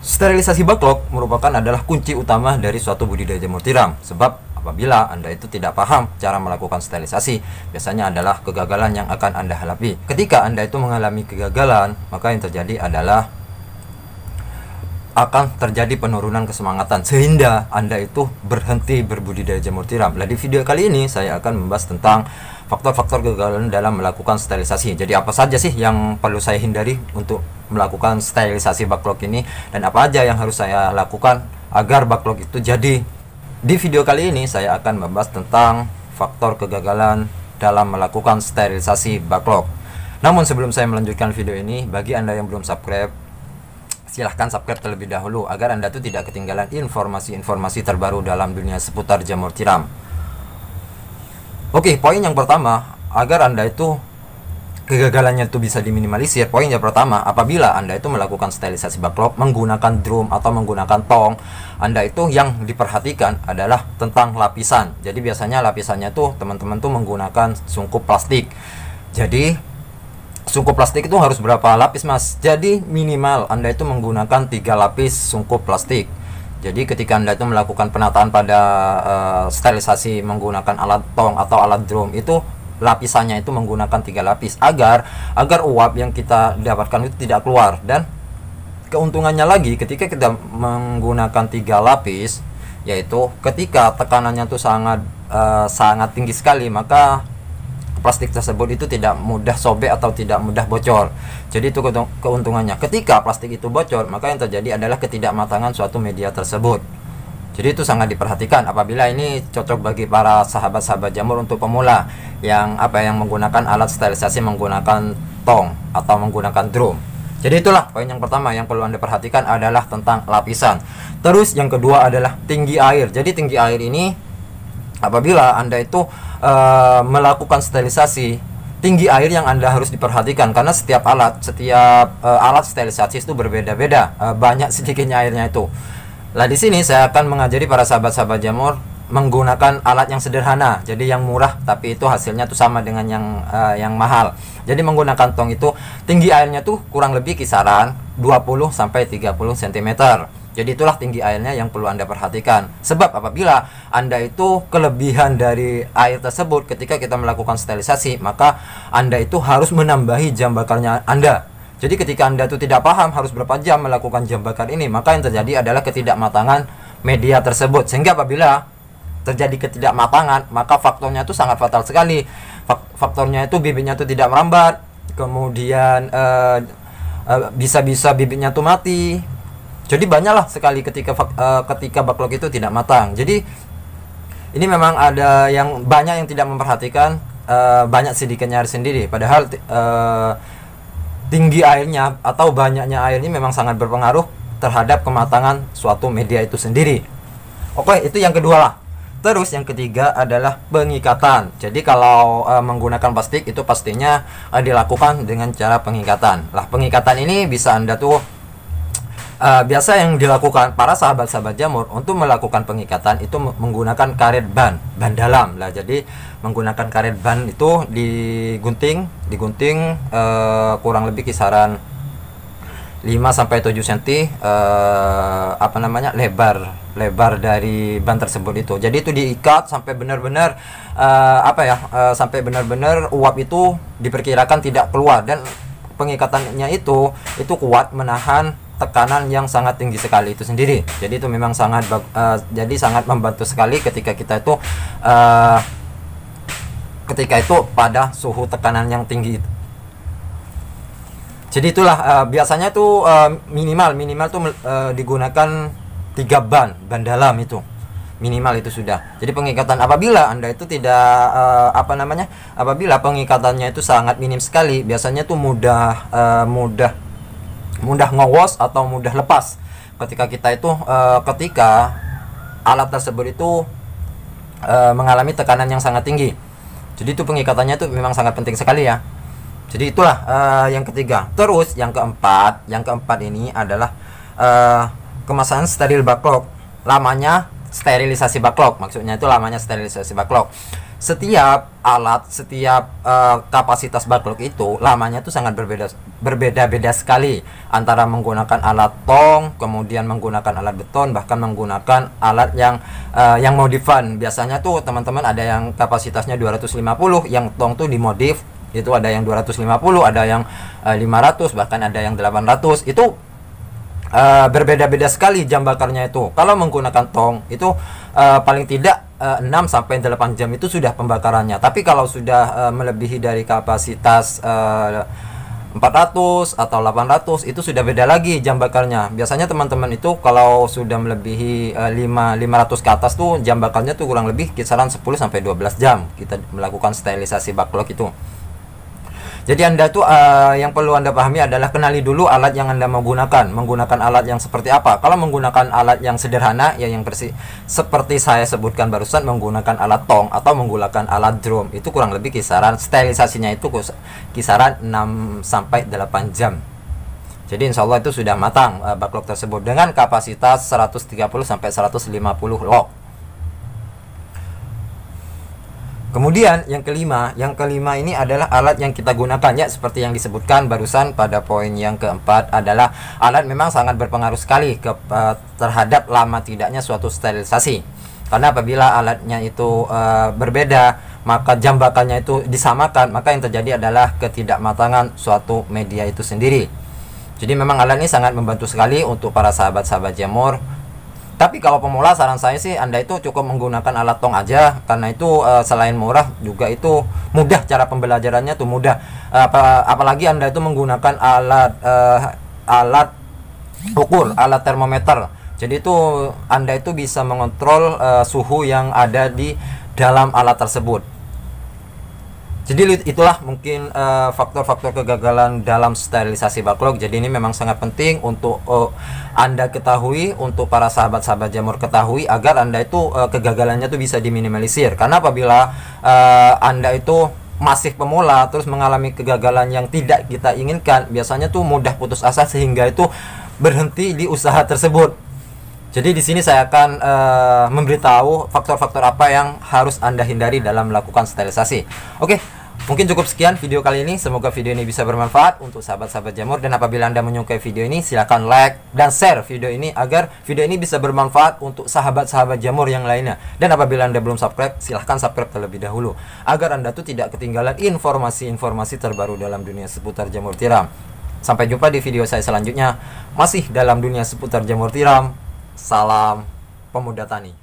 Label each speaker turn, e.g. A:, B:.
A: Sterilisasi backlog merupakan adalah kunci utama dari suatu budidaya jamur tiram. Sebab apabila Anda itu tidak paham cara melakukan sterilisasi, biasanya adalah kegagalan yang akan Anda hadapi. Ketika Anda itu mengalami kegagalan, maka yang terjadi adalah akan terjadi penurunan kesemangatan sehingga Anda itu berhenti berbudidaya jamur tiram. Nah, di video kali ini saya akan membahas tentang faktor-faktor kegagalan dalam melakukan sterilisasi. Jadi apa saja sih yang perlu saya hindari untuk melakukan sterilisasi backlog ini, dan apa aja yang harus saya lakukan agar backlog itu jadi. Di video kali ini saya akan membahas tentang faktor kegagalan dalam melakukan sterilisasi backlog. Namun sebelum saya melanjutkan video ini, bagi Anda yang belum subscribe, silahkan subscribe terlebih dahulu agar Anda tuh tidak ketinggalan informasi-informasi terbaru dalam dunia seputar jamur tiram. Oke, poin yang pertama, agar Anda itu kegagalannya itu bisa diminimalisir. Poin yang pertama, apabila Anda itu melakukan sterilisasi backlog menggunakan drum atau menggunakan tong, Anda itu yang diperhatikan adalah tentang lapisan. Jadi biasanya lapisannya tuh teman-teman tuh menggunakan sungkup plastik. Jadi sungkup plastik itu harus berapa lapis, Mas? Jadi minimal Anda itu menggunakan 3 lapis sungkup plastik. Jadi ketika Anda itu melakukan penataan pada sterilisasi menggunakan alat tong atau alat drum, itu lapisannya itu menggunakan 3 lapis agar uap yang kita dapatkan itu tidak keluar. Dan keuntungannya lagi ketika kita menggunakan 3 lapis, yaitu ketika tekanannya itu sangat tinggi sekali, maka plastik tersebut itu tidak mudah sobek atau tidak mudah bocor. Jadi itu keuntungannya. Ketika plastik itu bocor, maka yang terjadi adalah ketidakmatangan suatu media tersebut. Jadi itu sangat diperhatikan apabila ini cocok bagi para sahabat-sahabat jamur untuk pemula yang menggunakan alat sterilisasi menggunakan tong atau menggunakan drum. Jadi itulah poin yang pertama yang perlu Anda perhatikan adalah tentang lapisan. Terus yang kedua adalah tinggi air. Jadi tinggi air ini apabila Anda itu melakukan sterilisasi, tinggi air yang Anda harus diperhatikan karena setiap alat sterilisasi itu berbeda-beda, banyak sedikitnya airnya itu. Nah, di sini saya akan mengajari para sahabat-sahabat jamur menggunakan alat yang sederhana, jadi yang murah tapi itu hasilnya tuh sama dengan yang mahal. Jadi menggunakan tong itu tinggi airnya tuh kurang lebih kisaran 20 sampai 30 cm. Jadi itulah tinggi airnya yang perlu Anda perhatikan. Sebab apabila Anda itu kelebihan dari air tersebut ketika kita melakukan sterilisasi, maka Anda itu harus menambahi jam bakarnya Anda. Jadi ketika Anda itu tidak paham harus berapa jam melakukan jam bakar ini, maka yang terjadi adalah ketidakmatangan media tersebut. Sehingga apabila terjadi ketidakmatangan, maka faktornya itu sangat fatal sekali. Faktornya itu bibitnya itu tidak merambat, kemudian bisa-bisa bibitnya itu mati. Jadi banyaklah sekali ketika backlog itu tidak matang. Jadi ini memang ada yang banyak yang tidak memperhatikan banyak sedikitnya air sendiri. Padahal tinggi airnya atau banyaknya air ini memang sangat berpengaruh terhadap kematangan suatu media itu sendiri. Oke, itu yang kedua lah. Terus yang ketiga adalah pengikatan. Jadi kalau menggunakan plastik itu pastinya dilakukan dengan cara pengikatan. Lah, pengikatan ini bisa Anda tuh biasa yang dilakukan para sahabat-sahabat jamur untuk melakukan pengikatan itu menggunakan karet ban dalam lah. Jadi menggunakan karet ban itu digunting kurang lebih kisaran 5 sampai 7 cm lebar dari ban tersebut itu. Jadi itu diikat sampai benar-benar sampai benar-benar uap itu diperkirakan tidak keluar, dan pengikatannya itu kuat menahan tekanan yang sangat tinggi sekali itu sendiri. Jadi itu memang sangat membantu sekali ketika kita itu pada suhu tekanan yang tinggi. Jadi itulah biasanya tuh minimal tuh digunakan 3 ban dalam itu. Minimal itu sudah. Jadi pengikatan apabila Anda itu tidak apabila pengikatannya itu sangat minim sekali, biasanya tuh mudah ngowos atau mudah lepas ketika alat tersebut itu mengalami tekanan yang sangat tinggi. Jadi itu pengikatannya itu memang sangat penting sekali ya. Jadi itulah yang ketiga. Terus yang keempat ini adalah kemasan steril backlog. Lamanya sterilisasi backlog, maksudnya itu lamanya sterilisasi backlog. setiap alat, setiap kapasitas backlog itu lamanya tuh sangat berbeda-beda sekali antara menggunakan alat tong, kemudian menggunakan alat beton, bahkan menggunakan alat yang modifan. Biasanya tuh teman-teman ada yang kapasitasnya 250, yang tong tuh dimodif, itu ada yang 250, ada yang 500, bahkan ada yang 800. Itu berbeda-beda sekali jam bakarnya itu. Kalau menggunakan tong itu paling tidak 6 sampai 8 jam itu sudah pembakarannya. Tapi kalau sudah melebihi dari kapasitas 400 atau 800 itu sudah beda lagi jam bakarnya. Biasanya teman-teman itu kalau sudah melebihi 500 ke atas tuh jam bakarnya tuh kurang lebih kisaran 10 sampai 12 jam kita melakukan sterilisasi backlog itu. Jadi Anda tuh yang perlu Anda pahami adalah kenali dulu alat yang Anda mau gunakan. Menggunakan alat yang seperti apa? Kalau menggunakan alat yang sederhana, ya yang seperti saya sebutkan barusan, menggunakan alat tong atau menggunakan alat drum, itu kurang lebih kisaran sterilisasinya itu kisaran 6 sampai 8 jam. Jadi insya Allah itu sudah matang backlog tersebut dengan kapasitas 130 sampai 150 log. Kemudian yang kelima ini adalah alat yang kita gunakan, ya seperti yang disebutkan barusan pada poin yang keempat, adalah alat memang sangat berpengaruh sekali terhadap lama tidaknya suatu sterilisasi. Karena apabila alatnya itu berbeda, maka jam bakarnya itu disamakan, maka yang terjadi adalah ketidakmatangan suatu media itu sendiri. Jadi memang alat ini sangat membantu sekali untuk para sahabat-sahabat jamur. Tapi kalau pemula, saran saya sih Anda itu cukup menggunakan alat tong aja, karena itu selain murah juga itu mudah, cara pembelajarannya tuh mudah. Apalagi Anda itu menggunakan alat ukur, alat termometer. Jadi itu Anda itu bisa mengontrol suhu yang ada di dalam alat tersebut. Jadi itulah mungkin faktor-faktor kegagalan dalam sterilisasi backlog. Jadi ini memang sangat penting untuk Anda ketahui, untuk para sahabat-sahabat jamur ketahui, agar Anda itu kegagalannya itu bisa diminimalisir. Karena apabila Anda itu masih pemula terus mengalami kegagalan yang tidak kita inginkan, biasanya tuh mudah putus asa sehingga itu berhenti di usaha tersebut. Jadi di sini saya akan memberitahu faktor-faktor apa yang harus Anda hindari dalam melakukan sterilisasi. Oke, mungkin cukup sekian video kali ini. Semoga video ini bisa bermanfaat untuk sahabat-sahabat jamur. Dan apabila Anda menyukai video ini, silahkan like dan share video ini agar video ini bisa bermanfaat untuk sahabat-sahabat jamur yang lainnya. Dan apabila Anda belum subscribe, silahkan subscribe terlebih dahulu agar Anda tuh tidak ketinggalan informasi-informasi terbaru dalam dunia seputar jamur tiram. Sampai jumpa di video saya selanjutnya, masih dalam dunia seputar jamur tiram. Salam pemuda tani.